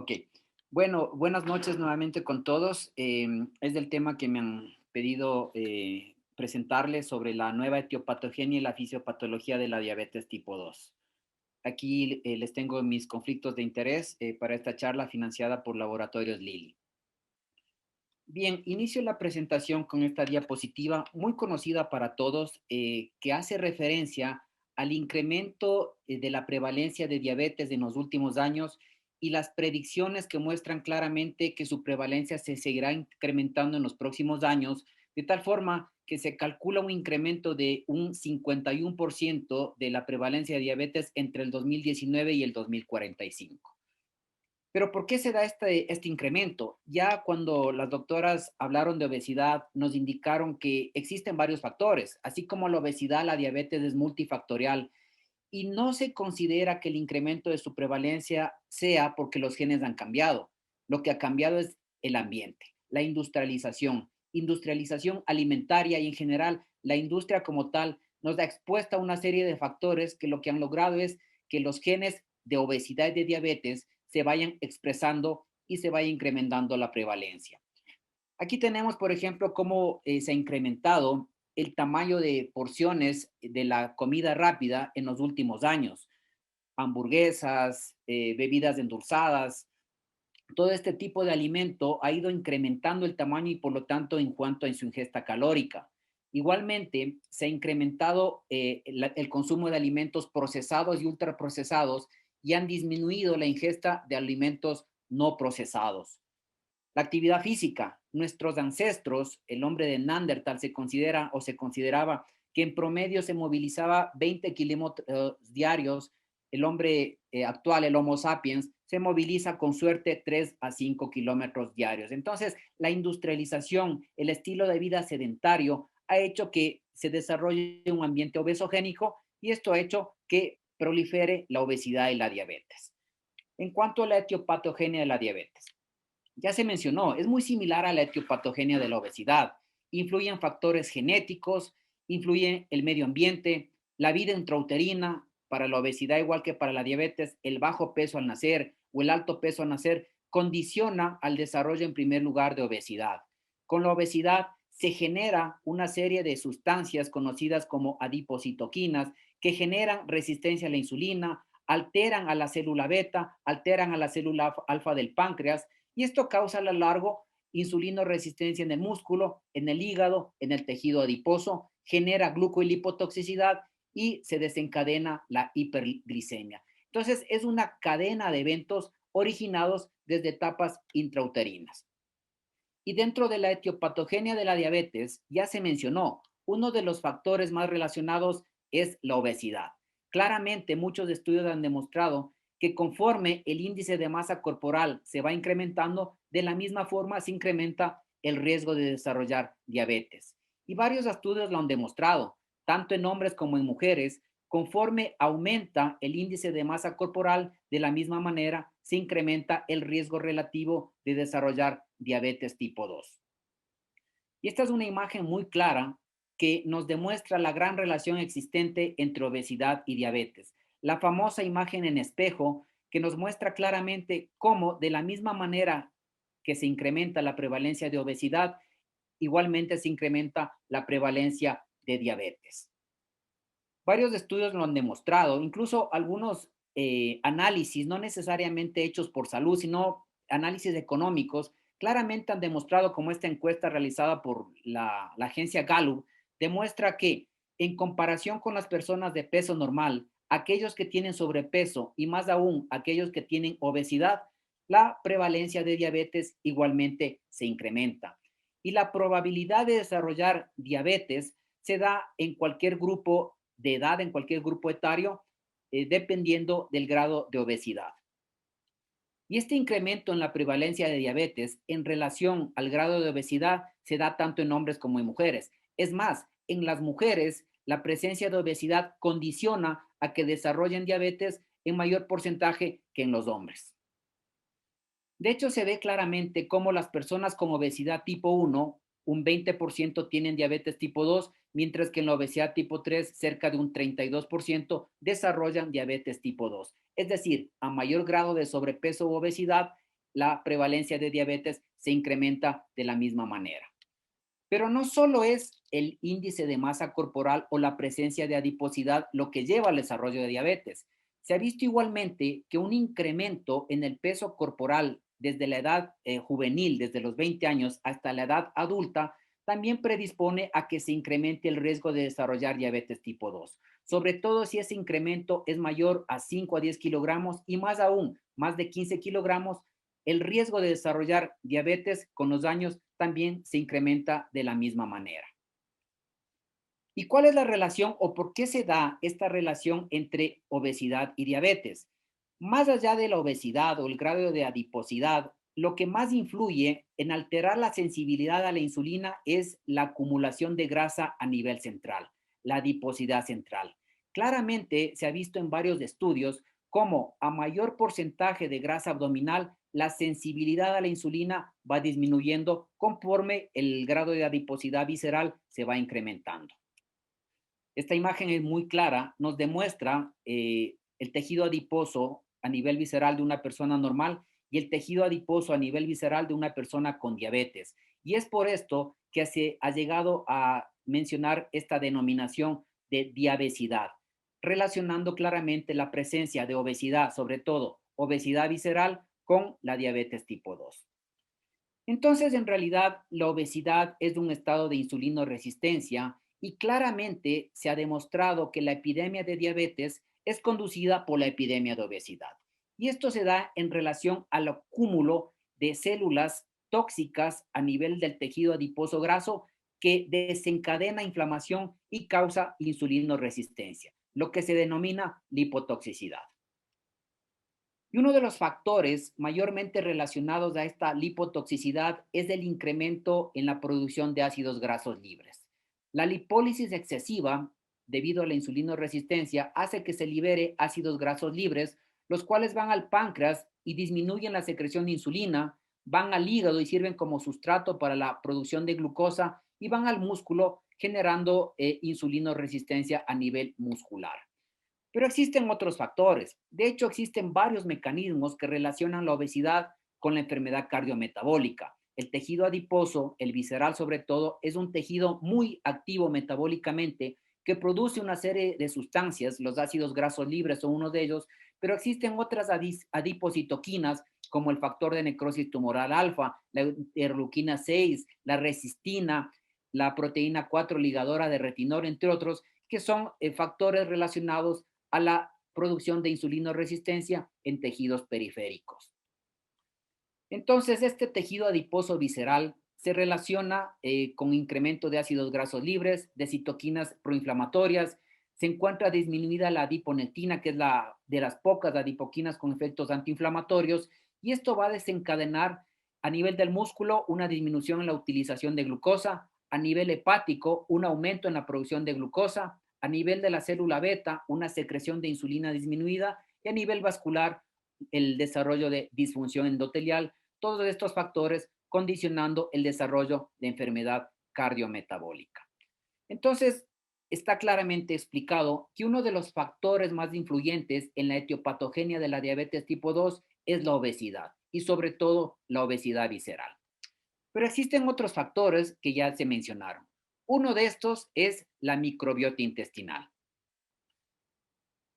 Ok. Bueno, buenas noches nuevamente con todos. Es del tema que me han pedido presentarles sobre la nueva etiopatogenia y la fisiopatología de la diabetes tipo 2. Aquí les tengo mis conflictos de interés para esta charla financiada por Laboratorios Lilly. Bien, inicio la presentación con esta diapositiva muy conocida para todos que hace referencia al incremento de la prevalencia de diabetes en los últimos años y las predicciones que muestran claramente que su prevalencia se seguirá incrementando en los próximos años, de tal forma que se calcula un incremento de un 51% de la prevalencia de diabetes entre el 2019 y el 2045. Pero ¿por qué se da este incremento? Ya cuando las doctoras hablaron de obesidad, nos indicaron que existen varios factores, así como la obesidad, la diabetes es multifactorial y no se considera que el incremento de su prevalencia sea porque los genes han cambiado. Lo que ha cambiado es el ambiente, la industrialización alimentaria y en general la industria como tal nos ha expuesto a una serie de factores que lo que han logrado es que los genes de obesidad y de diabetes se vayan expresando y se vaya incrementando la prevalencia. Aquí tenemos, por ejemplo, cómo se ha incrementado el tamaño de porciones de la comida rápida en los últimos años. Hamburguesas, bebidas endulzadas, todo este tipo de alimento ha ido incrementando el tamaño y por lo tanto en cuanto a su ingesta calórica. Igualmente, se ha incrementado el consumo de alimentos procesados y ultraprocesados y han disminuido la ingesta de alimentos no procesados. La actividad física. Nuestros ancestros, el hombre de Neandertal se considera o se consideraba que en promedio se movilizaba 20 kilómetros diarios. El hombre actual, el Homo sapiens, se moviliza con suerte 3 a 5 kilómetros diarios. Entonces, la industrialización, el estilo de vida sedentario ha hecho que se desarrolle un ambiente obesogénico y esto ha hecho que prolifere la obesidad y la diabetes. En cuanto a la etiopatogenia de la diabetes, ya se mencionó, es muy similar a la etiopatogenia de la obesidad. Influyen factores genéticos, influye el medio ambiente, la vida intrauterina, para la obesidad igual que para la diabetes, el bajo peso al nacer o el alto peso al nacer condiciona al desarrollo en primer lugar de obesidad. Con la obesidad se genera una serie de sustancias conocidas como adipocitoquinas que generan resistencia a la insulina, alteran a la célula beta, alteran a la célula alfa del páncreas y esto causa a lo largo insulinoresistencia en el músculo, en el hígado, en el tejido adiposo, genera glucolipotoxicidad y se desencadena la hiperglicemia. Entonces, es una cadena de eventos originados desde etapas intrauterinas. Y dentro de la etiopatogenia de la diabetes, ya se mencionó, uno de los factores más relacionados es la obesidad. Claramente, muchos estudios han demostrado que conforme el índice de masa corporal se va incrementando, de la misma forma se incrementa el riesgo de desarrollar diabetes. Y varios estudios lo han demostrado, tanto en hombres como en mujeres, conforme aumenta el índice de masa corporal, de la misma manera se incrementa el riesgo relativo de desarrollar diabetes tipo 2. Y esta es una imagen muy clara que nos demuestra la gran relación existente entre obesidad y diabetes. La famosa imagen en espejo que nos muestra claramente cómo de la misma manera que se incrementa la prevalencia de obesidad, igualmente se incrementa la prevalencia de diabetes. Varios estudios lo han demostrado, incluso algunos análisis, no necesariamente hechos por salud, sino análisis económicos, claramente han demostrado, como esta encuesta realizada por la agencia Gallup, demuestra que en comparación con las personas de peso normal, aquellos que tienen sobrepeso y más aún aquellos que tienen obesidad, la prevalencia de diabetes igualmente se incrementa. Y la probabilidad de desarrollar diabetes se da en cualquier grupo de edad, en cualquier grupo etario, dependiendo del grado de obesidad. Y este incremento en la prevalencia de diabetes en relación al grado de obesidad se da tanto en hombres como en mujeres. Es más, en las mujeres la presencia de obesidad condiciona a que desarrollen diabetes en mayor porcentaje que en los hombres. De hecho, se ve claramente cómo las personas con obesidad tipo 1, un 20% tienen diabetes tipo 2, mientras que en la obesidad tipo 3, cerca de un 32% desarrollan diabetes tipo 2. Es decir, a mayor grado de sobrepeso u obesidad, la prevalencia de diabetes se incrementa de la misma manera. Pero no solo es el índice de masa corporal o la presencia de adiposidad lo que lleva al desarrollo de diabetes. Se ha visto igualmente que un incremento en el peso corporal desde la edad juvenil, desde los 20 años hasta la edad adulta, también predispone a que se incremente el riesgo de desarrollar diabetes tipo 2, sobre todo si ese incremento es mayor a 5 a 10 kilogramos y más aún, más de 15 kilogramos, el riesgo de desarrollar diabetes con los años también se incrementa de la misma manera. ¿Y cuál es la relación o por qué se da esta relación entre obesidad y diabetes? Más allá de la obesidad o el grado de adiposidad, lo que más influye en alterar la sensibilidad a la insulina es la acumulación de grasa a nivel central, la adiposidad central. Claramente se ha visto en varios estudios cómo a mayor porcentaje de grasa abdominal, la sensibilidad a la insulina va disminuyendo conforme el grado de adiposidad visceral se va incrementando. Esta imagen es muy clara, nos demuestra el tejido adiposo a nivel visceral de una persona normal y el tejido adiposo a nivel visceral de una persona con diabetes. Y es por esto que se ha llegado a mencionar esta denominación de diabesidad, relacionando claramente la presencia de obesidad, sobre todo obesidad visceral, con la diabetes tipo 2. Entonces, en realidad, la obesidad es un estado de insulinoresistencia y claramente se ha demostrado que la epidemia de diabetes es conducida por la epidemia de obesidad. Y esto se da en relación al acúmulo de células tóxicas a nivel del tejido adiposo graso que desencadena inflamación y causa insulinoresistencia, lo que se denomina lipotoxicidad. Y uno de los factores mayormente relacionados a esta lipotoxicidad es el incremento en la producción de ácidos grasos libres. La lipólisis excesiva, debido a la insulinoresistencia, hace que se libere ácidos grasos libres, los cuales van al páncreas y disminuyen la secreción de insulina, van al hígado y sirven como sustrato para la producción de glucosa y van al músculo generando insulinoresistencia a nivel muscular. Pero existen otros factores. De hecho, existen varios mecanismos que relacionan la obesidad con la enfermedad cardiometabólica. El tejido adiposo, el visceral sobre todo, es un tejido muy activo metabólicamente que produce una serie de sustancias, los ácidos grasos libres son uno de ellos, pero existen otras adipocitoquinas como el factor de necrosis tumoral alfa, la interleuquina 6, la resistina, la proteína 4 ligadora de retinol, entre otros, que son factores relacionados a la producción de insulinoresistencia en tejidos periféricos. Entonces, este tejido adiposo visceral se relaciona con incremento de ácidos grasos libres, de citoquinas proinflamatorias, se encuentra disminuida la adiponectina, que es la de las pocas adipoquinas con efectos antiinflamatorios, y esto va a desencadenar a nivel del músculo una disminución en la utilización de glucosa, a nivel hepático un aumento en la producción de glucosa, a nivel de la célula beta una secreción de insulina disminuida y a nivel vascular el desarrollo de disfunción endotelial, todos estos factores condicionando el desarrollo de enfermedad cardiometabólica. Entonces, está claramente explicado que uno de los factores más influyentes en la etiopatogenia de la diabetes tipo 2 es la obesidad y sobre todo la obesidad visceral. Pero existen otros factores que ya se mencionaron. Uno de estos es la microbiota intestinal.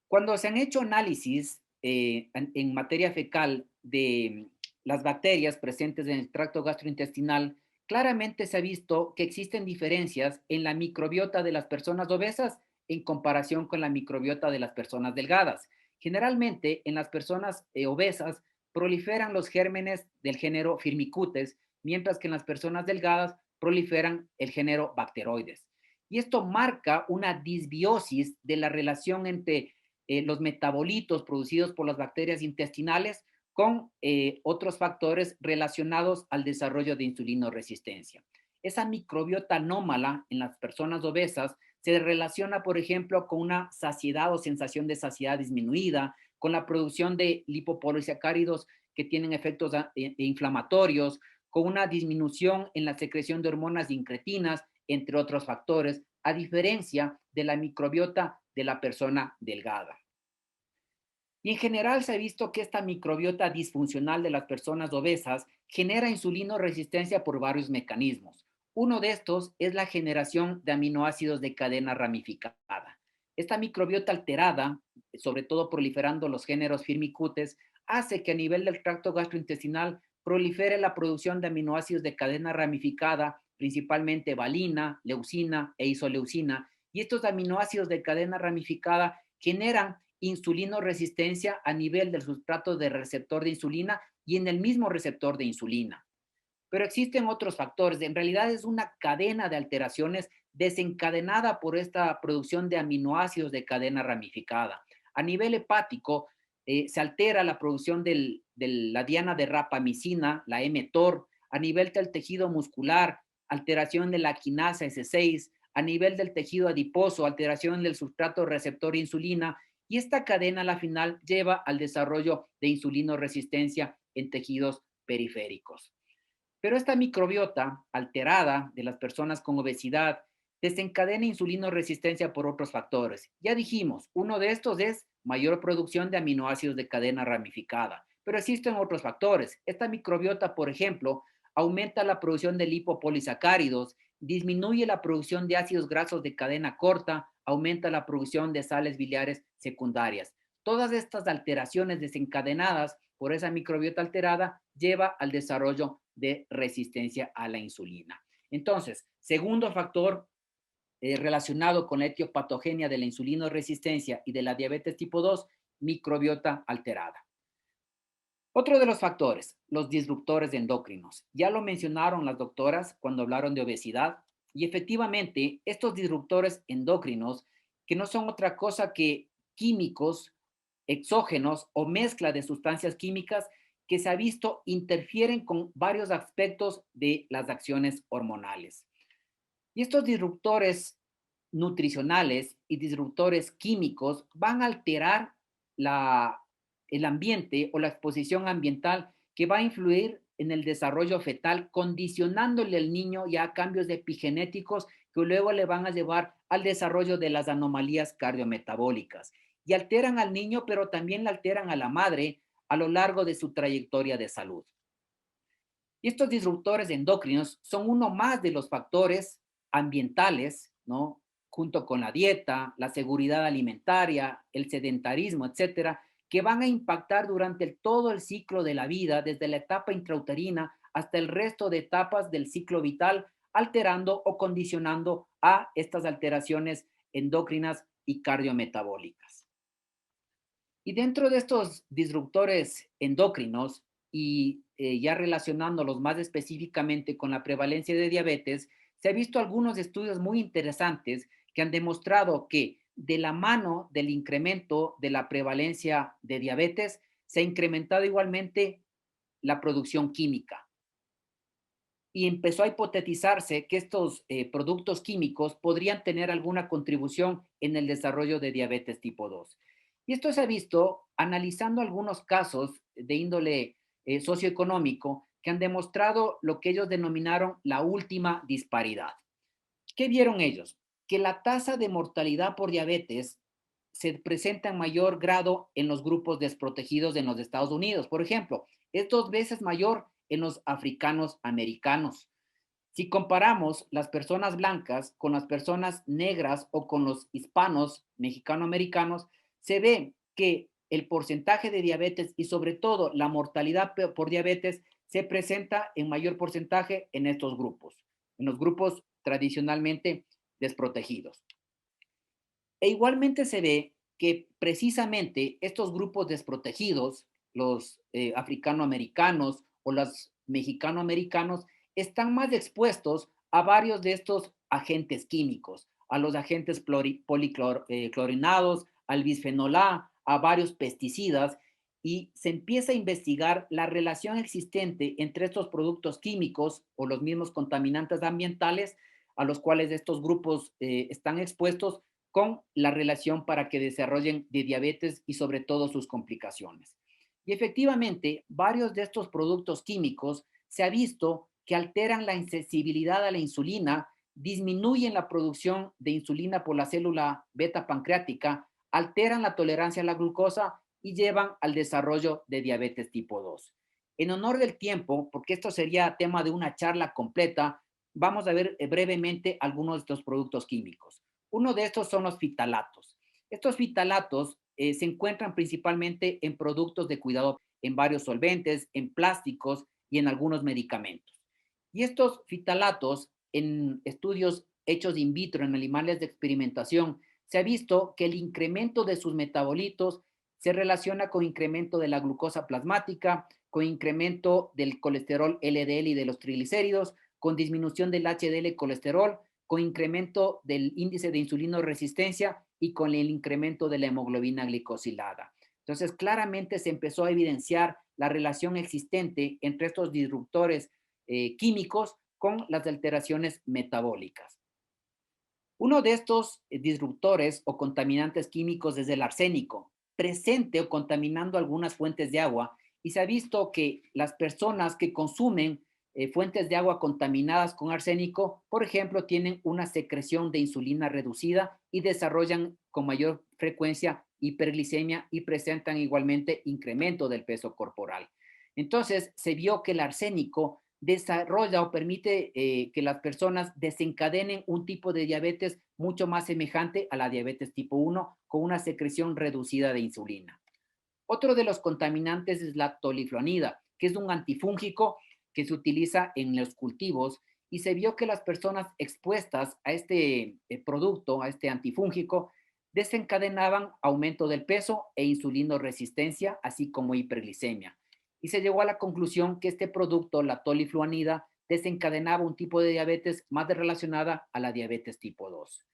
Cuando se han hecho análisis en materia fecal de las bacterias presentes en el tracto gastrointestinal, claramente se ha visto que existen diferencias en la microbiota de las personas obesas en comparación con la microbiota de las personas delgadas. Generalmente, en las personas obesas proliferan los gérmenes del género Firmicutes, mientras que en las personas delgadas proliferan el género Bacteroides. Y esto marca una disbiosis de la relación entre los metabolitos producidos por las bacterias intestinales con otros factores relacionados al desarrollo de insulinoresistencia. Esa microbiota anómala en las personas obesas se relaciona, por ejemplo, con una saciedad o sensación de saciedad disminuida, con la producción de lipopolisacáridos que tienen efectos inflamatorios, con una disminución en la secreción de hormonas incretinas, entre otros factores, a diferencia de la microbiota de la persona delgada. Y en general se ha visto que esta microbiota disfuncional de las personas obesas genera insulinoresistencia por varios mecanismos. Uno de estos es la generación de aminoácidos de cadena ramificada. Esta microbiota alterada, sobre todo proliferando los géneros firmicutes, hace que a nivel del tracto gastrointestinal prolifere la producción de aminoácidos de cadena ramificada, principalmente valina, leucina e isoleucina, y estos aminoácidos de cadena ramificada generan insulinoresistencia a nivel del sustrato de receptor de insulina y en el mismo receptor de insulina. Pero existen otros factores. En realidad es una cadena de alteraciones desencadenada por esta producción de aminoácidos de cadena ramificada. A nivel hepático, se altera la producción de la diana de rapamicina, la mTOR, a nivel del tejido muscular, alteración de la quinasa S6, a nivel del tejido adiposo, alteración del sustrato receptor insulina, y esta cadena a la final lleva al desarrollo de insulinoresistencia en tejidos periféricos. Pero esta microbiota alterada de las personas con obesidad desencadena insulinoresistencia por otros factores. Ya dijimos, uno de estos es mayor producción de aminoácidos de cadena ramificada, pero existen otros factores. Esta microbiota, por ejemplo, aumenta la producción de lipopolisacáridos, disminuye la producción de ácidos grasos de cadena corta, aumenta la producción de sales biliares secundarias. Todas estas alteraciones desencadenadas por esa microbiota alterada lleva al desarrollo de resistencia a la insulina. Entonces, segundo factor relacionado con la etiopatogenia de la insulinoresistencia y de la diabetes tipo 2, microbiota alterada. Otro de los factores, los disruptores endocrinos. Ya lo mencionaron las doctoras cuando hablaron de obesidad y efectivamente estos disruptores endocrinos, que no son otra cosa que químicos exógenos o mezcla de sustancias químicas que se ha visto interfieren con varios aspectos de las acciones hormonales. Y estos disruptores nutricionales y disruptores químicos van a alterar la, el ambiente o la exposición ambiental que va a influir en el desarrollo fetal, condicionándole al niño ya a cambios epigenéticos que luego le van a llevar al desarrollo de las anomalías cardiometabólicas. Y alteran al niño, pero también le alteran a la madre a lo largo de su trayectoria de salud. Y estos disruptores endocrinos son uno más de los factores ambientales, ¿no? Junto con la dieta, la seguridad alimentaria, el sedentarismo, etcétera, que van a impactar durante todo el ciclo de la vida, desde la etapa intrauterina hasta el resto de etapas del ciclo vital, alterando o condicionando a estas alteraciones endocrinas y cardiometabólicas. Y dentro de estos disruptores endocrinos, y ya relacionándolos más específicamente con la prevalencia de diabetes, se han visto algunos estudios muy interesantes que han demostrado que de la mano del incremento de la prevalencia de diabetes, se ha incrementado igualmente la producción química. Y empezó a hipotetizarse que estos productos químicos podrían tener alguna contribución en el desarrollo de diabetes tipo 2. Y esto se ha visto analizando algunos casos de índole socioeconómico que han demostrado lo que ellos denominaron la última disparidad. ¿Qué vieron ellos? Que la tasa de mortalidad por diabetes se presenta en mayor grado en los grupos desprotegidos en los Estados Unidos. Por ejemplo, es 2 veces mayor en los africanos americanos. Si comparamos las personas blancas con las personas negras o con los hispanos mexicano-americanos, se ve que el porcentaje de diabetes y sobre todo la mortalidad por diabetes se presenta en mayor porcentaje en estos grupos, en los grupos tradicionalmente desprotegidos. E igualmente se ve que precisamente estos grupos desprotegidos, los africanoamericanos o los mexicanoamericanos, están más expuestos a varios de estos agentes químicos, a los agentes policlorinados, al bisfenol A varios pesticidas, y se empieza a investigar la relación existente entre estos productos químicos o los mismos contaminantes ambientales a los cuales estos grupos están expuestos con la relación para que desarrollen de diabetes y sobre todo sus complicaciones. Y efectivamente, varios de estos productos químicos se ha visto que alteran la insensibilidad a la insulina, disminuyen la producción de insulina por la célula beta pancreática, alteran la tolerancia a la glucosa y llevan al desarrollo de diabetes tipo 2. En honor del tiempo, porque esto sería tema de una charla completa, vamos a ver brevemente algunos de estos productos químicos. Uno de estos son los fitalatos. Estos fitalatos se encuentran principalmente en productos de cuidado, en varios solventes, en plásticos y en algunos medicamentos. Y estos fitalatos, en estudios hechos in vitro en animales de experimentación, se ha visto que el incremento de sus metabolitos se relaciona con incremento de la glucosa plasmática, con incremento del colesterol LDL y de los triglicéridos, con disminución del HDL colesterol, con incremento del índice de insulinoresistencia y con el incremento de la hemoglobina glicosilada. Entonces, claramente se empezó a evidenciar la relación existente entre estos disruptores químicos con las alteraciones metabólicas. Uno de estos disruptores o contaminantes químicos es el arsénico, presente o contaminando algunas fuentes de agua, y se ha visto que las personas que consumen fuentes de agua contaminadas con arsénico, por ejemplo, tienen una secreción de insulina reducida y desarrollan con mayor frecuencia hiperglicemia y presentan igualmente incremento del peso corporal. Entonces, se vio que el arsénico desarrolla o permite que las personas desencadenen un tipo de diabetes mucho más semejante a la diabetes tipo 1 con una secreción reducida de insulina. Otro de los contaminantes es la toliflonida, que es un antifúngico que se utiliza en los cultivos y se vio que las personas expuestas a este producto, a este antifúngico, desencadenaban aumento del peso e insulinoresistencia, así como hiperglicemia. Y se llegó a la conclusión que este producto, la tolifluanida, desencadenaba un tipo de diabetes más relacionada a la diabetes tipo 2.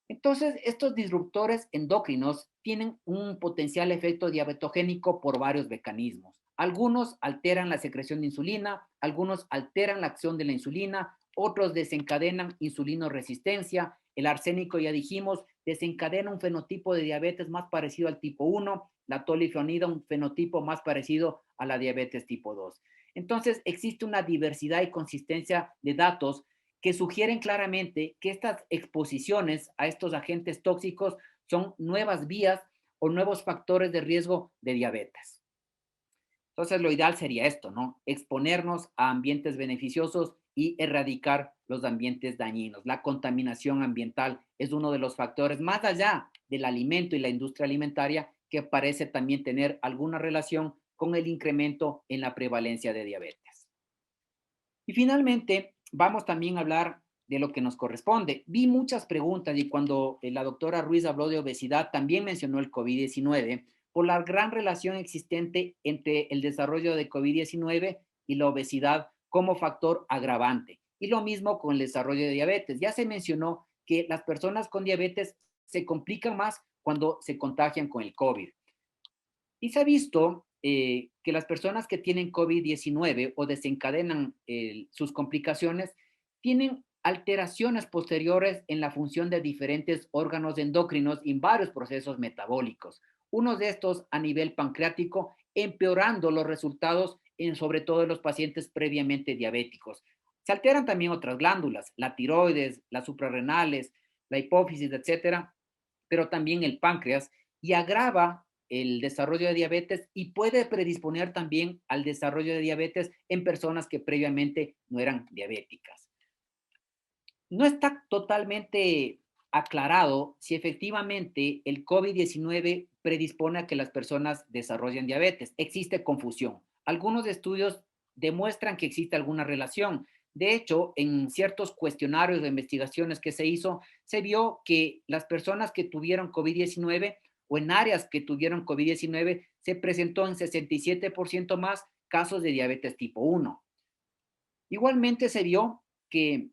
Entonces, estos disruptores endocrinos tienen un potencial efecto diabetogénico por varios mecanismos. Algunos alteran la secreción de insulina, algunos alteran la acción de la insulina, otros desencadenan insulinoresistencia. El arsénico, ya dijimos, desencadena un fenotipo de diabetes más parecido al tipo 1, la toliflonida un fenotipo más parecido a la diabetes tipo 2. Entonces, existe una diversidad y consistencia de datos que sugieren claramente que estas exposiciones a estos agentes tóxicos son nuevas vías o nuevos factores de riesgo de diabetes. Entonces, lo ideal sería esto, ¿no? Exponernos a ambientes beneficiosos y erradicar los ambientes dañinos. La contaminación ambiental es uno de los factores, más allá del alimento y la industria alimentaria, que parece también tener alguna relación con el incremento en la prevalencia de diabetes. Y finalmente, vamos también a hablar de lo que nos corresponde. Vi muchas preguntas y cuando la doctora Ruiz habló de obesidad, también mencionó el COVID-19 por la gran relación existente entre el desarrollo de COVID-19 y la obesidad como factor agravante. Y lo mismo con el desarrollo de diabetes. Ya se mencionó que las personas con diabetes se complican más cuando se contagian con el COVID. Y se ha visto que las personas que tienen COVID-19 o desencadenan sus complicaciones tienen alteraciones posteriores en la función de diferentes órganos endocrinos y en varios procesos metabólicos. Uno de estos a nivel pancreático, empeorando los resultados en sobre todo en los pacientes previamente diabéticos. Se alteran también otras glándulas, la tiroides, las suprarrenales, la hipófisis, etcétera, pero también el páncreas y agrava el desarrollo de diabetes y puede predisponer también al desarrollo de diabetes en personas que previamente no eran diabéticas. No está totalmente aclarado si efectivamente el COVID-19 predispone a que las personas desarrollen diabetes. Existe confusión. Algunos estudios demuestran que existe alguna relación. De hecho, en ciertos cuestionarios de investigaciones que se hizo, se vio que las personas que tuvieron COVID-19 o en áreas que tuvieron COVID-19 se presentó en 67% más casos de diabetes tipo 1. Igualmente se vio que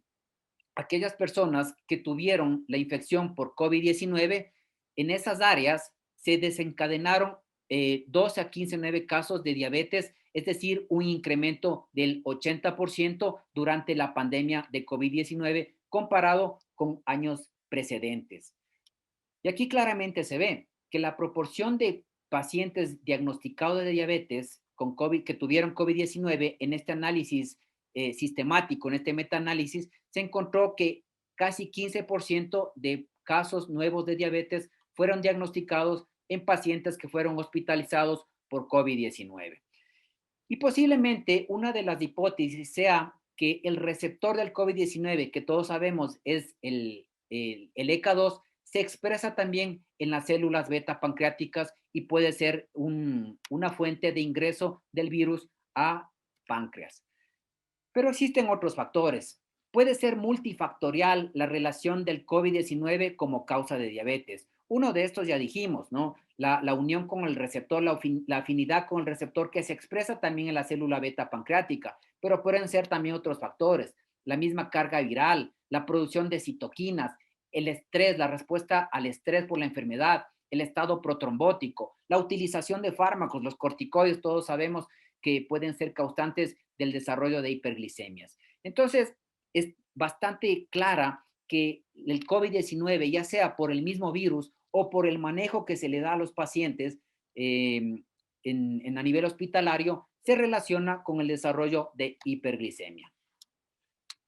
aquellas personas que tuvieron la infección por COVID-19, en esas áreas se desencadenaron 12 a 15 9 casos de diabetes, es decir, un incremento del 80% durante la pandemia de COVID-19 comparado con años precedentes. Y aquí claramente se ve que la proporción de pacientes diagnosticados de diabetes con COVID, que tuvieron COVID-19 en este análisis sistemático, en este metaanálisis, se encontró que casi 15% de casos nuevos de diabetes fueron diagnosticados en pacientes que fueron hospitalizados por COVID-19. Y posiblemente una de las hipótesis sea que el receptor del COVID-19, que todos sabemos es el ECA2, se expresa también en las células beta pancreáticas y puede ser una fuente de ingreso del virus a páncreas. Pero existen otros factores. Puede ser multifactorial la relación del COVID-19 como causa de diabetes. Uno de estos ya dijimos, ¿no? La unión con el receptor, la afinidad con el receptor que se expresa también en la célula beta pancreática, pero pueden ser también otros factores, la misma carga viral, la producción de citoquinas, el estrés, la respuesta al estrés por la enfermedad, el estado protrombótico, la utilización de fármacos, los corticoides, todos sabemos que pueden ser causantes del desarrollo de hiperglicemias. Entonces, es bastante clara que el COVID-19, ya sea por el mismo virus o por el manejo que se le da a los pacientes a nivel hospitalario, se relaciona con el desarrollo de hiperglicemia.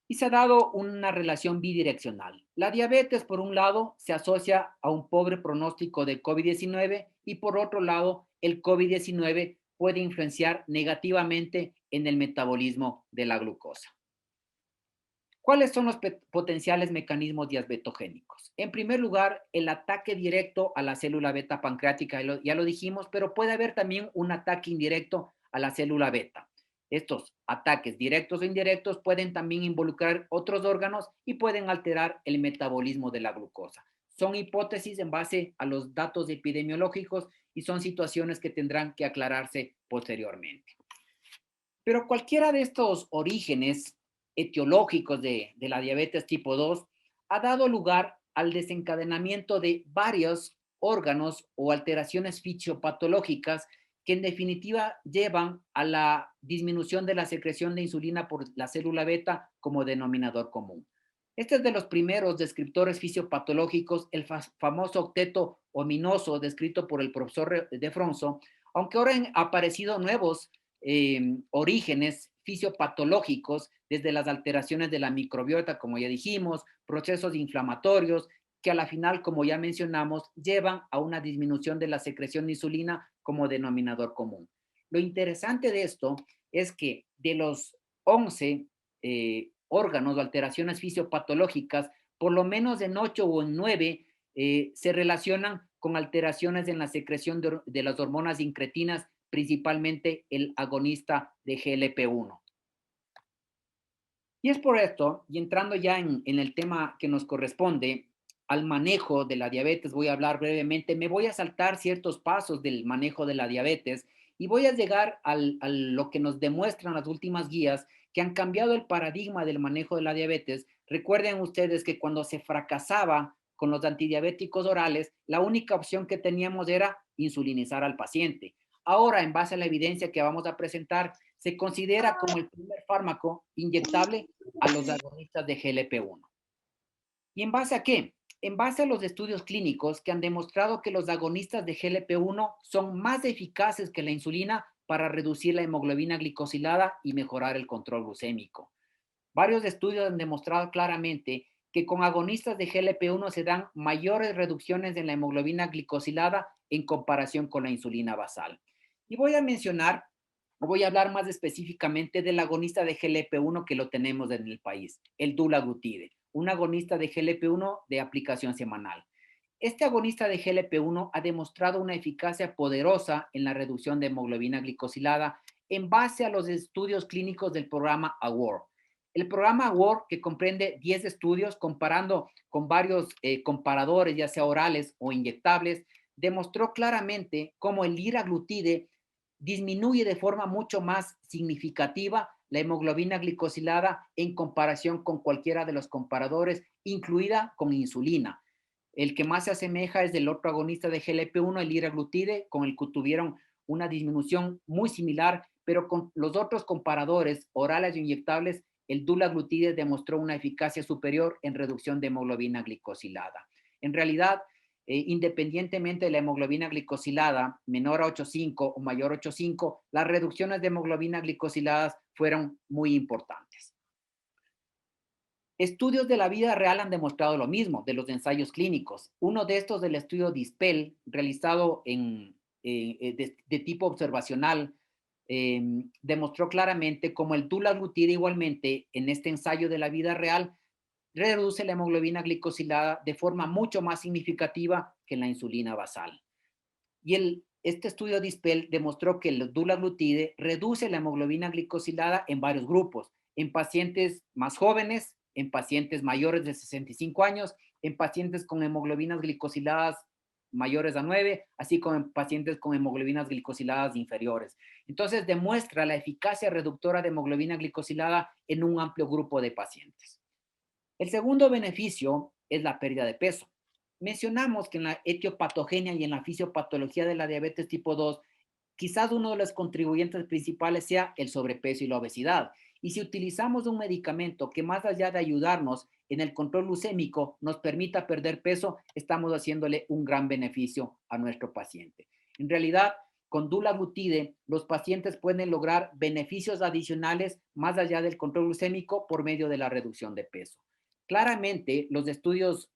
Y se ha dado una relación bidireccional. La diabetes, por un lado, se asocia a un pobre pronóstico de COVID-19 y por otro lado, el COVID-19 puede influenciar negativamente en el metabolismo de la glucosa. ¿Cuáles son los potenciales mecanismos diabetogénicos? En primer lugar, el ataque directo a la célula beta pancreática, ya lo dijimos, pero puede haber también un ataque indirecto a la célula beta. Estos ataques directos o indirectos pueden también involucrar otros órganos y pueden alterar el metabolismo de la glucosa. Son hipótesis en base a los datos epidemiológicos y son situaciones que tendrán que aclararse posteriormente. Pero cualquiera de estos orígenes etiológicos de la diabetes tipo 2 ha dado lugar al desencadenamiento de varios órganos o alteraciones fisiopatológicas que en definitiva llevan a la disminución de la secreción de insulina por la célula beta como denominador común. Este es de los primeros descriptores fisiopatológicos, el famoso octeto ominoso descrito por el profesor de Fronzo, aunque ahora han aparecido nuevos orígenes fisiopatológicos, desde las alteraciones de la microbiota, como ya dijimos, procesos inflamatorios, que a la final, como ya mencionamos, llevan a una disminución de la secreción de insulina como denominador común. Lo interesante de esto es que de los 11 órganos o alteraciones fisiopatológicas, por lo menos en 8 o en 9 se relacionan con alteraciones en la secreción de las hormonas incretinas, principalmente el agonista de GLP-1. Y es por esto, y entrando ya en el tema que nos corresponde, al manejo de la diabetes, voy a hablar brevemente, me voy a saltar ciertos pasos del manejo de la diabetes y voy a llegar a lo que nos demuestran las últimas guías que han cambiado el paradigma del manejo de la diabetes. Recuerden ustedes que cuando se fracasaba con los antidiabéticos orales, la única opción que teníamos era insulinizar al paciente. Ahora, en base a la evidencia que vamos a presentar, se considera como el primer fármaco inyectable a los agonistas de GLP-1. ¿Y en base a qué? En base a los estudios clínicos que han demostrado que los agonistas de GLP-1 son más eficaces que la insulina para reducir la hemoglobina glicosilada y mejorar el control glucémico. Varios estudios han demostrado claramente que con agonistas de GLP-1 se dan mayores reducciones en la hemoglobina glicosilada en comparación con la insulina basal. Y voy a mencionar, o voy a hablar más específicamente del agonista de GLP-1 que lo tenemos en el país, el dulaglutide, un agonista de GLP-1 de aplicación semanal. Este agonista de GLP-1 ha demostrado una eficacia poderosa en la reducción de hemoglobina glicosilada en base a los estudios clínicos del programa AWARD. El programa AWARD, que comprende 10 estudios comparando con varios comparadores, ya sea orales o inyectables, demostró claramente cómo el liraglutide disminuye de forma mucho más significativa la hemoglobina glicosilada en comparación con cualquiera de los comparadores, incluida con insulina. El que más se asemeja es del otro agonista de GLP-1, el liraglutide, con el que tuvieron una disminución muy similar, pero con los otros comparadores orales e inyectables, el dulaglutide demostró una eficacia superior en reducción de hemoglobina glicosilada. En realidad, independientemente de la hemoglobina glicosilada menor a 8,5 o mayor a 8,5, las reducciones de hemoglobina glicosiladas fueron muy importantes. Estudios de la vida real han demostrado lo mismo de los ensayos clínicos. Uno de estos del estudio DISPEL, realizado de tipo observacional, demostró claramente cómo el dulaglutida igualmente en este ensayo de la vida real reduce la hemoglobina glicosilada de forma mucho más significativa que la insulina basal. Este estudio DISPEL demostró que el dulaglutide reduce la hemoglobina glicosilada en varios grupos, en pacientes más jóvenes, en pacientes mayores de 65 años, en pacientes con hemoglobinas glicosiladas mayores a 9, así como en pacientes con hemoglobinas glicosiladas inferiores. Entonces, demuestra la eficacia reductora de hemoglobina glicosilada en un amplio grupo de pacientes. El segundo beneficio es la pérdida de peso. Mencionamos que en la etiopatogenia y en la fisiopatología de la diabetes tipo 2, quizás uno de los contribuyentes principales sea el sobrepeso y la obesidad. Y si utilizamos un medicamento que más allá de ayudarnos en el control glucémico nos permita perder peso, estamos haciéndole un gran beneficio a nuestro paciente. En realidad, con dulaglutide, los pacientes pueden lograr beneficios adicionales más allá del control glucémico por medio de la reducción de peso. Claramente, los estudios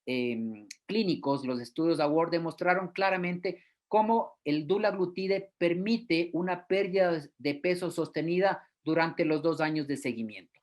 clínicos, los estudios AWARD demostraron claramente cómo el dulaglutide permite una pérdida de peso sostenida durante los 2 años de seguimiento.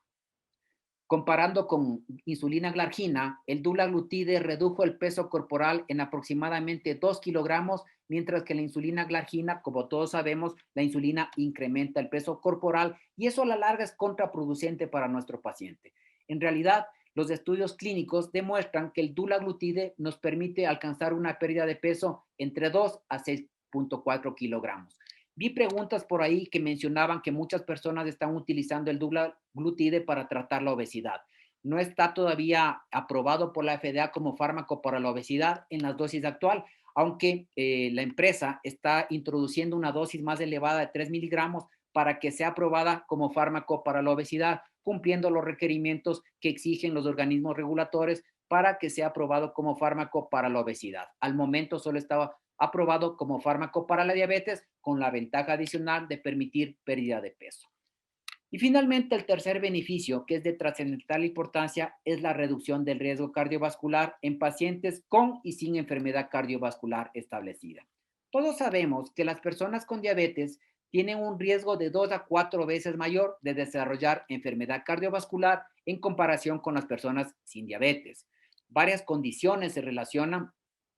Comparando con insulina glargina, el dulaglutide redujo el peso corporal en aproximadamente 2 kilogramos, mientras que la insulina glargina, como todos sabemos, la insulina incrementa el peso corporal y eso a la larga es contraproducente para nuestro paciente. En realidad, los estudios clínicos demuestran que el dulaglutide nos permite alcanzar una pérdida de peso entre 2 a 6,4 kilogramos. Vi preguntas por ahí que mencionaban que muchas personas están utilizando el dulaglutide para tratar la obesidad. No está todavía aprobado por la FDA como fármaco para la obesidad en la dosis actual, aunque la empresa está introduciendo una dosis más elevada de 3 miligramos para que sea aprobada como fármaco para la obesidad, cumpliendo los requerimientos que exigen los organismos reguladores para que sea aprobado como fármaco para la obesidad. Al momento solo estaba aprobado como fármaco para la diabetes, con la ventaja adicional de permitir pérdida de peso. Y finalmente, el tercer beneficio, que es de trascendental importancia, es la reducción del riesgo cardiovascular en pacientes con y sin enfermedad cardiovascular establecida. Todos sabemos que las personas con diabetes tienen un riesgo de 2 a 4 veces mayor de desarrollar enfermedad cardiovascular en comparación con las personas sin diabetes. Varias condiciones se relacionan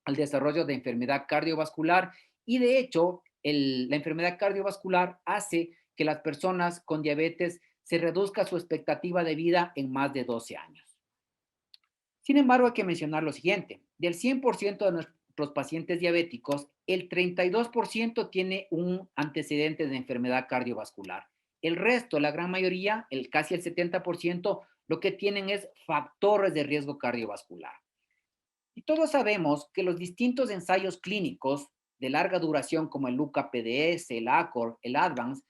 al desarrollo de enfermedad cardiovascular y de hecho la enfermedad cardiovascular hace que las personas con diabetes se reduzca su expectativa de vida en más de 12 años. Sin embargo, hay que mencionar lo siguiente: del 100% de nuestros pacientes diabéticos, el 32% tiene un antecedente de enfermedad cardiovascular. El resto, la gran mayoría, casi el 70%, lo que tienen es factores de riesgo cardiovascular. Y todos sabemos que los distintos ensayos clínicos de larga duración como el LUCA-PDS, el ACOR, el ADVANCE,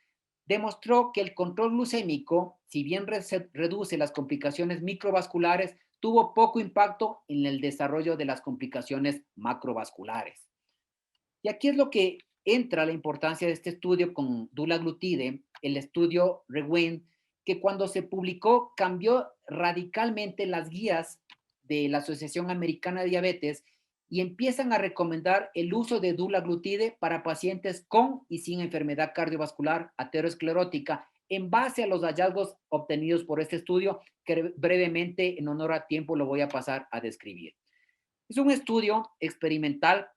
demostró que el control glucémico, si bien reduce las complicaciones microvasculares, tuvo poco impacto en el desarrollo de las complicaciones macrovasculares. Y aquí es lo que entra la importancia de este estudio con dulaglutide, el estudio REWIND, que cuando se publicó cambió radicalmente las guías de la Asociación Americana de Diabetes y empiezan a recomendar el uso de dulaglutide para pacientes con y sin enfermedad cardiovascular aterosclerótica en base a los hallazgos obtenidos por este estudio, que brevemente, en honor a tiempo, lo voy a pasar a describir. Es un estudio experimental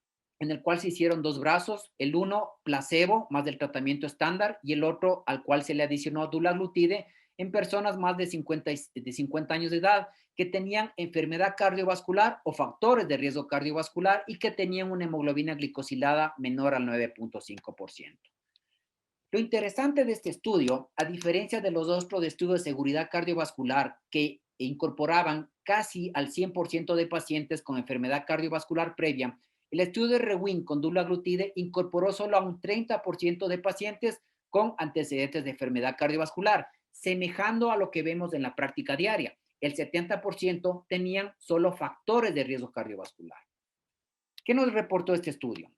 en el cual se hicieron dos brazos, el uno placebo más del tratamiento estándar y el otro al cual se le adicionó dulaglutide en personas más de 50 años de edad que tenían enfermedad cardiovascular o factores de riesgo cardiovascular y que tenían una hemoglobina glicosilada menor al 9,5%. Lo interesante de este estudio, a diferencia de los otros estudios de seguridad cardiovascular que incorporaban casi al 100% de pacientes con enfermedad cardiovascular previa, el estudio de REWIND con dulaglutide incorporó solo a un 30% de pacientes con antecedentes de enfermedad cardiovascular, semejando a lo que vemos en la práctica diaria. El 70% tenían solo factores de riesgo cardiovascular. ¿Qué nos reportó este estudio?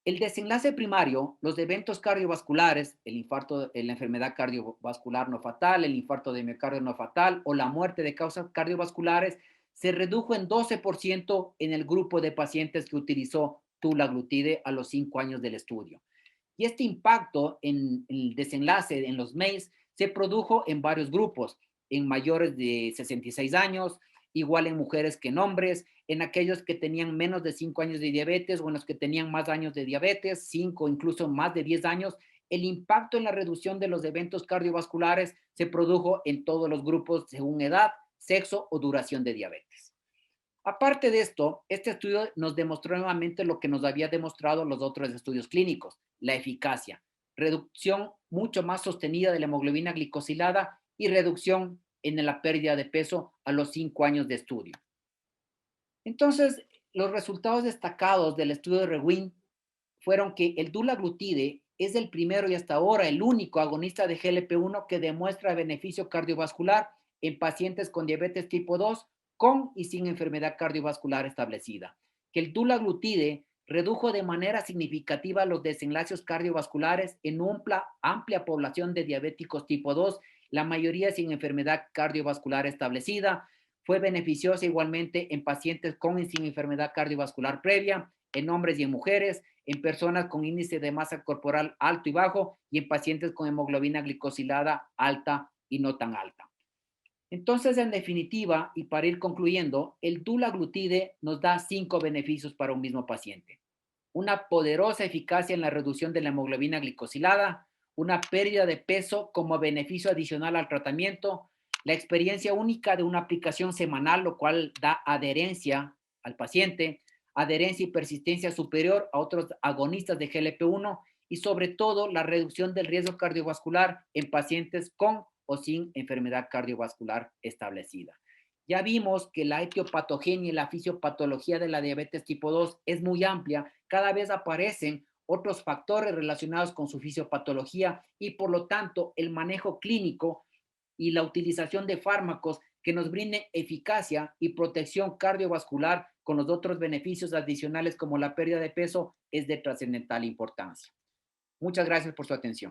El desenlace primario, los eventos cardiovasculares, el infarto, la enfermedad cardiovascular no fatal, el infarto de miocardio no fatal o la muerte de causas cardiovasculares, se redujo en 12% en el grupo de pacientes que utilizó tulaglutide a los 5 años del estudio. Y este impacto en el desenlace en los MACE se produjo en varios grupos, en mayores de 66 años, igual en mujeres que en hombres, en aquellos que tenían menos de 5 años de diabetes o en los que tenían más años de diabetes, 5, incluso más de 10 años. El impacto en la reducción de los eventos cardiovasculares se produjo en todos los grupos según edad, sexo o duración de diabetes. Aparte de esto, este estudio nos demostró nuevamente lo que nos había demostrado los otros estudios clínicos, la eficacia, reducción mucho más sostenida de la hemoglobina glicosilada y reducción en la pérdida de peso a los 5 años de estudio. Entonces, los resultados destacados del estudio de Rewin fueron que el dulaglutide es el primero y hasta ahora el único agonista de GLP-1 que demuestra beneficio cardiovascular en pacientes con diabetes tipo 2 con y sin enfermedad cardiovascular establecida. Que el dulaglutide redujo de manera significativa los desenlaces cardiovasculares en una amplia población de diabéticos tipo 2, la mayoría sin enfermedad cardiovascular establecida. Fue beneficiosa igualmente en pacientes con y sin enfermedad cardiovascular previa, en hombres y en mujeres, en personas con índice de masa corporal alto y bajo y en pacientes con hemoglobina glicosilada alta y no tan alta. Entonces, en definitiva, y para ir concluyendo, el dulaglutide nos da 5 beneficios para un mismo paciente. Una poderosa eficacia en la reducción de la hemoglobina glicosilada, una pérdida de peso como beneficio adicional al tratamiento, la experiencia única de una aplicación semanal, lo cual da adherencia al paciente, adherencia y persistencia superior a otros agonistas de GLP-1 y sobre todo la reducción del riesgo cardiovascular en pacientes con o sin enfermedad cardiovascular establecida. Ya vimos que la etiopatogenia y la fisiopatología de la diabetes tipo 2 es muy amplia, cada vez aparecen otros factores relacionados con su fisiopatología y por lo tanto el manejo clínico y la utilización de fármacos que nos brinden eficacia y protección cardiovascular con los otros beneficios adicionales como la pérdida de peso es de trascendental importancia. Muchas gracias por su atención.